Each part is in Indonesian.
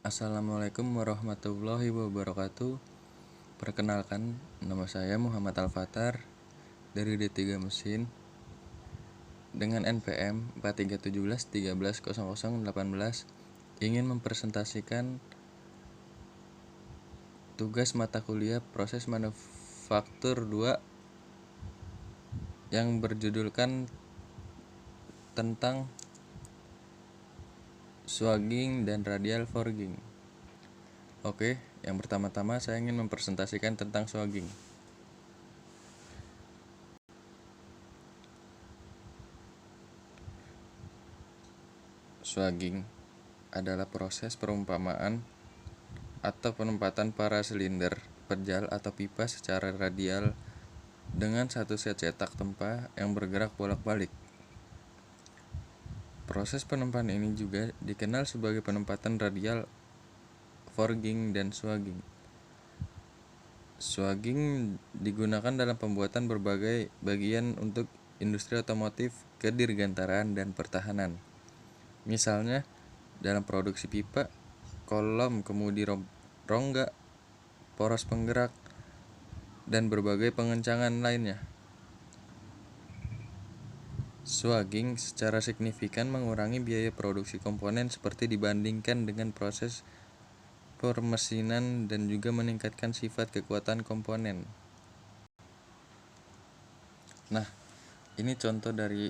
Assalamualaikum warahmatullahi wabarakatuh. Perkenalkan, nama saya Muhammad Al-Fatar dari D3 Mesin dengan NPM 4317130018 ingin mempresentasikan tugas mata kuliah proses manufaktur 2 yang berjudulkan tentang swagging dan radial forging. Oke, yang pertama-tama saya ingin mempresentasikan tentang swagging. Swagging adalah proses perumpamaan atau penempatan para silinder, pejal atau pipa secara radial dengan satu set cetak tempa yang bergerak bolak-balik. Proses penempaan ini juga dikenal sebagai penempatan radial, forging, dan swagging. Swagging digunakan dalam pembuatan berbagai bagian untuk industri otomotif, kedirgantaraan, dan pertahanan. Misalnya, dalam produksi pipa, kolom kemudi rongga, poros penggerak, dan berbagai pengencangan lainnya. Swagging secara signifikan mengurangi biaya produksi komponen seperti dibandingkan dengan proses permesinan dan juga meningkatkan sifat kekuatan komponen. Nah, ini contoh dari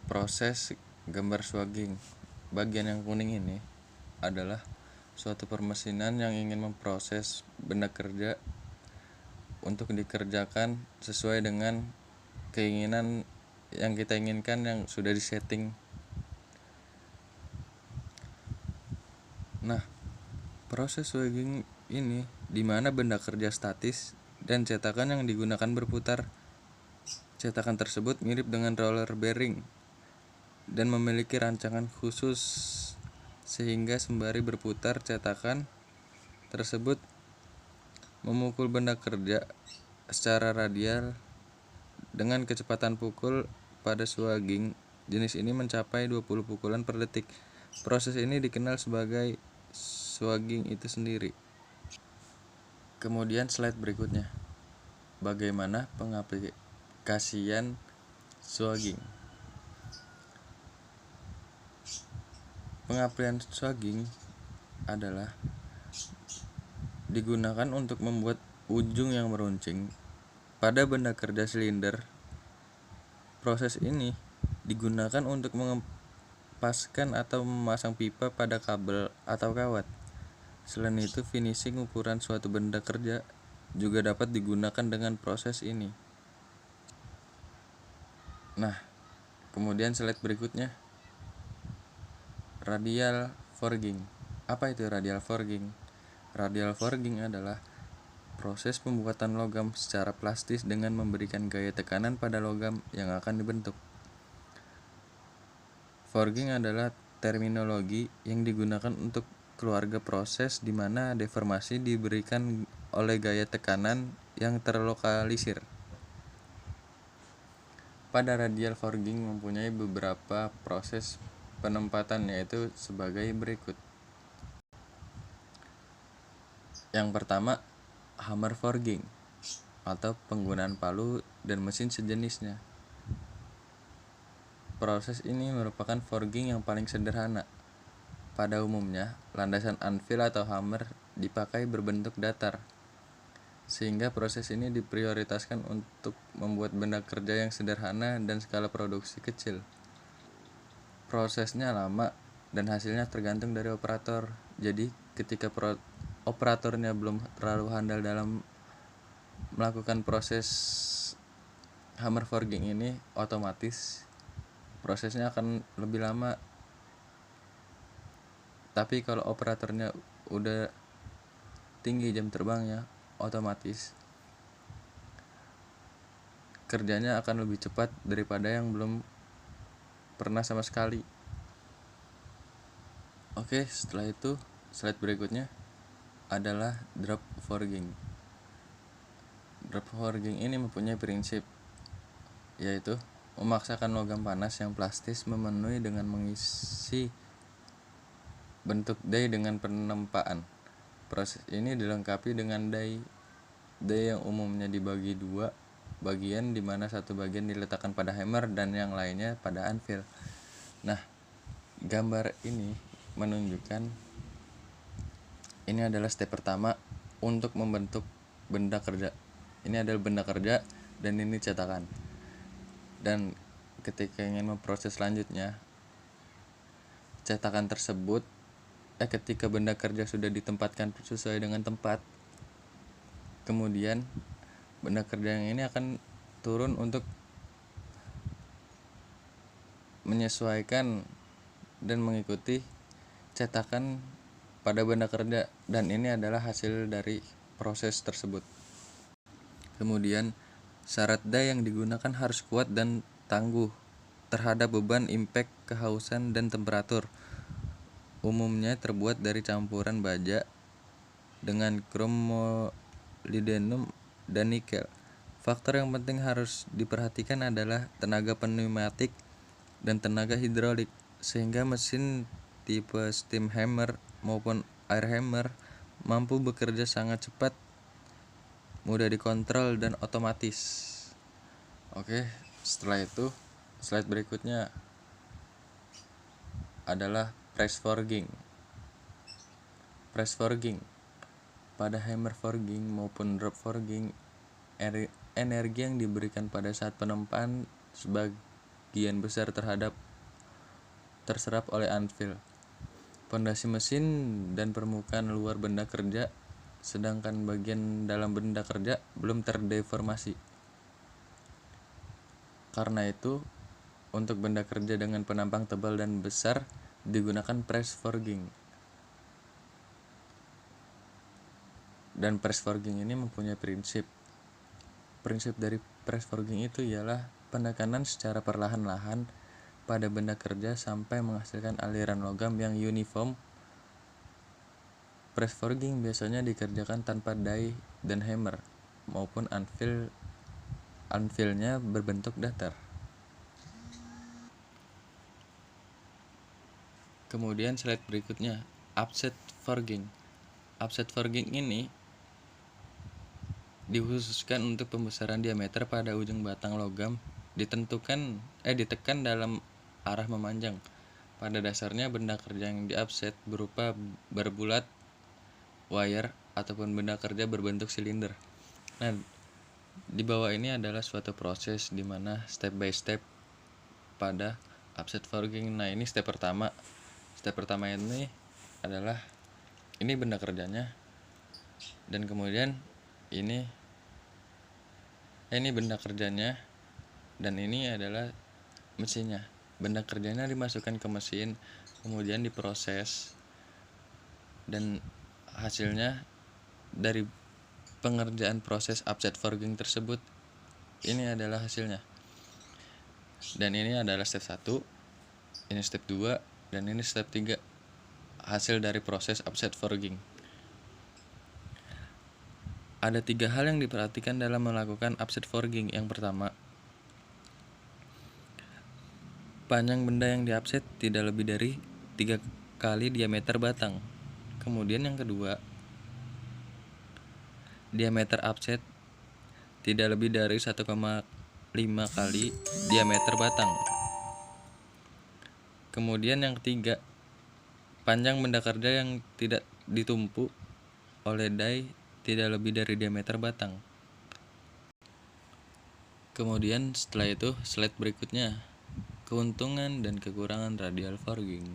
proses gambar swagging. Bagian yang kuning ini adalah suatu permesinan yang ingin memproses benda kerja untuk dikerjakan sesuai dengan keinginan yang kita inginkan yang sudah disetting. Nah, proses swagging ini di mana benda kerja statis dan cetakan yang digunakan berputar. Cetakan tersebut mirip dengan roller bearing dan memiliki rancangan khusus sehingga sembari berputar cetakan tersebut memukul benda kerja secara radial dengan kecepatan pukul pada swagging jenis ini mencapai 20 pukulan per detik. Proses ini dikenal sebagai swagging itu sendiri. Kemudian slide berikutnya. Bagaimana pengaplikasian swagging? Pengaplikasian swagging adalah digunakan untuk membuat ujung yang meruncing pada benda kerja silinder. Proses ini digunakan untuk mengempaskan atau memasang pipa pada kabel atau kawat. Selain itu, finishing ukuran suatu benda kerja juga dapat digunakan dengan proses ini. Nah, kemudian slide berikutnya. Radial forging. Apa itu radial forging? Radial forging adalah proses pembuatan logam secara plastis dengan memberikan gaya tekanan pada logam yang akan dibentuk. Forging adalah terminologi yang digunakan untuk keluarga proses di mana deformasi diberikan oleh gaya tekanan yang terlokalisir. Pada radial forging mempunyai beberapa proses penempatan, yaitu sebagai berikut. Yang pertama, hammer forging atau penggunaan palu dan mesin sejenisnya. Proses ini merupakan forging yang paling sederhana. Pada umumnya, landasan anvil atau hammer dipakai berbentuk datar, sehingga proses ini diprioritaskan untuk membuat benda kerja yang sederhana dan skala produksi kecil. Prosesnya lama dan hasilnya tergantung dari operator. Jadi, ketika operatornya belum terlalu handal dalam melakukan proses hammer forging ini, otomatis prosesnya akan lebih lama. Tapi kalau operatornya udah tinggi jam terbangnya, otomatis kerjanya akan lebih cepat daripada yang belum pernah sama sekali. Oke, setelah itu slide berikutnya adalah drop forging. Drop forging ini mempunyai prinsip, yaitu memaksakan logam panas yang plastis memenuhi dengan mengisi Bentuk die dengan penempaan. Proses ini dilengkapi dengan die yang umumnya dibagi dua bagian, di mana satu bagian diletakkan pada hammer dan yang lainnya pada anvil. Nah, gambar ini menunjukkan ini adalah step pertama untuk membentuk benda kerja. Ini adalah benda kerja dan ini cetakan. Dan ketika ingin memproses selanjutnya, cetakan tersebut ketika benda kerja sudah ditempatkan sesuai dengan tempat, kemudian benda kerja yang ini akan turun untuk menyesuaikan dan mengikuti cetakan pada benda kerja, dan ini adalah hasil dari proses tersebut. Kemudian syarat die yang digunakan harus kuat dan tangguh terhadap beban, impact, kehausan, dan temperatur. Umumnya terbuat dari campuran baja dengan krom, molybdenum, dan nikel. Faktor yang penting harus diperhatikan adalah tenaga pneumatik dan tenaga hidrolik, sehingga mesin tipe steam hammer maupun air hammer mampu bekerja sangat cepat, mudah dikontrol, dan otomatis. Oke, setelah itu slide berikutnya adalah press forging. Press forging pada hammer forging maupun drop forging, energi yang diberikan pada saat penempaan sebagian besar terserap oleh anvil, pondasi mesin, dan permukaan luar benda kerja, sedangkan bagian dalam benda kerja belum terdeformasi. Karena itu, untuk benda kerja dengan penampang tebal dan besar digunakan press forging. Dan press forging ini mempunyai prinsip. Prinsip dari press forging itu ialah penekanan secara perlahan-lahan pada benda kerja sampai menghasilkan aliran logam yang uniform. Press forging biasanya dikerjakan tanpa die dan hammer maupun anvilnya berbentuk datar. Kemudian slide berikutnya, offset forging. Offset forging ini dikhususkan untuk pembesaran diameter pada ujung batang logam ditekan dalam arah memanjang. Pada dasarnya benda kerja yang di-offset berupa berbulat, wire, ataupun benda kerja berbentuk silinder. Nah, di bawah ini adalah suatu proses di mana step by step pada offset forging. Nah, ini step pertama. Step pertama ini adalah ini benda kerjanya, dan kemudian ini benda kerjanya, dan ini adalah mesinnya. Benda kerjanya dimasukkan ke mesin, kemudian diproses, dan hasilnya dari pengerjaan proses offset forging tersebut, ini adalah hasilnya. Dan ini adalah step 1, ini step 2, dan ini step 3 hasil dari proses offset forging. Ada 3 hal yang diperhatikan dalam melakukan offset forging. Yang pertama, panjang benda yang di-offset tidak lebih dari 3 kali diameter batang. Kemudian yang kedua, diameter offset tidak lebih dari 1,5 kali diameter batang. Kemudian yang ketiga, panjang benda kerja yang tidak ditumpu oleh die tidak lebih dari diameter batang. Kemudian setelah itu slide berikutnya, keuntungan dan kekurangan radial forging.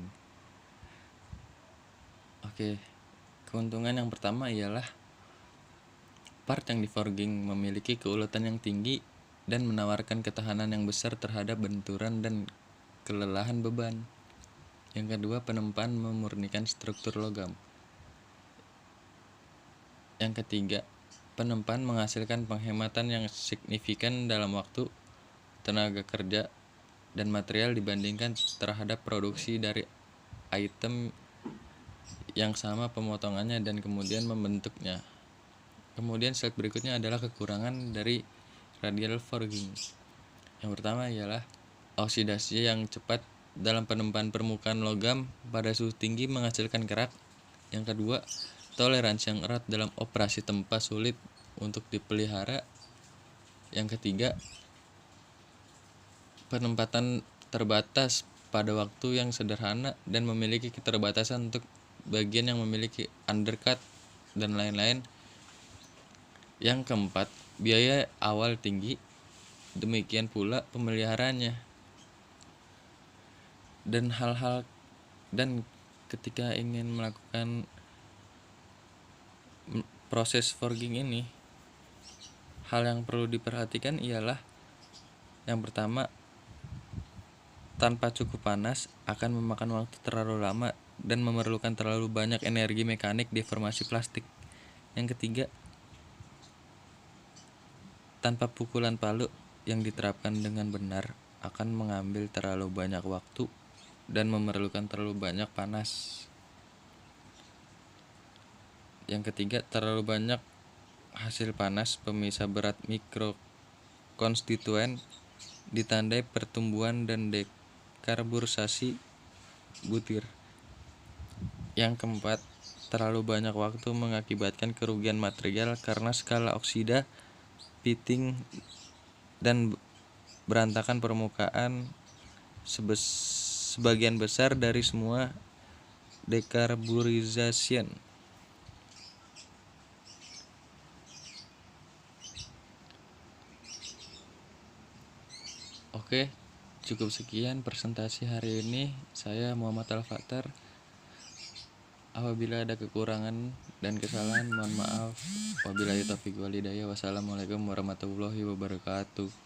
Oke, keuntungan yang pertama ialah part yang di forging memiliki keuletan yang tinggi dan menawarkan ketahanan yang besar terhadap benturan dan kelelahan beban. Yang kedua, penempaan memurnikan struktur logam. Yang ketiga, penempaan menghasilkan penghematan yang signifikan dalam waktu, tenaga kerja, dan material dibandingkan terhadap produksi dari item yang sama pemotongannya dan kemudian membentuknya. Kemudian slide berikutnya adalah kekurangan dari radial forging. Yang pertama ialah oksidasi yang cepat dalam penempaan permukaan logam pada suhu tinggi menghasilkan kerak. Yang kedua, toleransi yang erat dalam operasi tempa sulit untuk dipelihara. Yang ketiga, penempatan terbatas pada waktu yang sederhana dan memiliki keterbatasan untuk bagian yang memiliki undercut dan lain-lain. Yang keempat, biaya awal tinggi, demikian pula pemeliharaannya. Dan ketika ingin melakukan proses forging ini, hal yang perlu diperhatikan ialah yang pertama, tanpa cukup panas akan memakan waktu terlalu lama dan memerlukan terlalu banyak energi mekanik deformasi plastik. Yang ketiga, tanpa pukulan palu yang diterapkan dengan benar akan mengambil terlalu banyak waktu dan memerlukan terlalu banyak panas. Yang ketiga, terlalu banyak hasil panas pemisah berat mikrokonstituen ditandai pertumbuhan dan dekarburisasi butir. Yang keempat, terlalu banyak waktu mengakibatkan kerugian material karena skala oksida, pitting, dan berantakan permukaan. Sebagian besar dari semua dekarburization. Oke, cukup sekian presentasi hari ini. Saya Muhammad Al-Fathar. Apabila ada kekurangan dan kesalahan, mohon maaf. Wabillahi taufiq wal hidayah. Wassalamualaikum warahmatullahi wabarakatuh.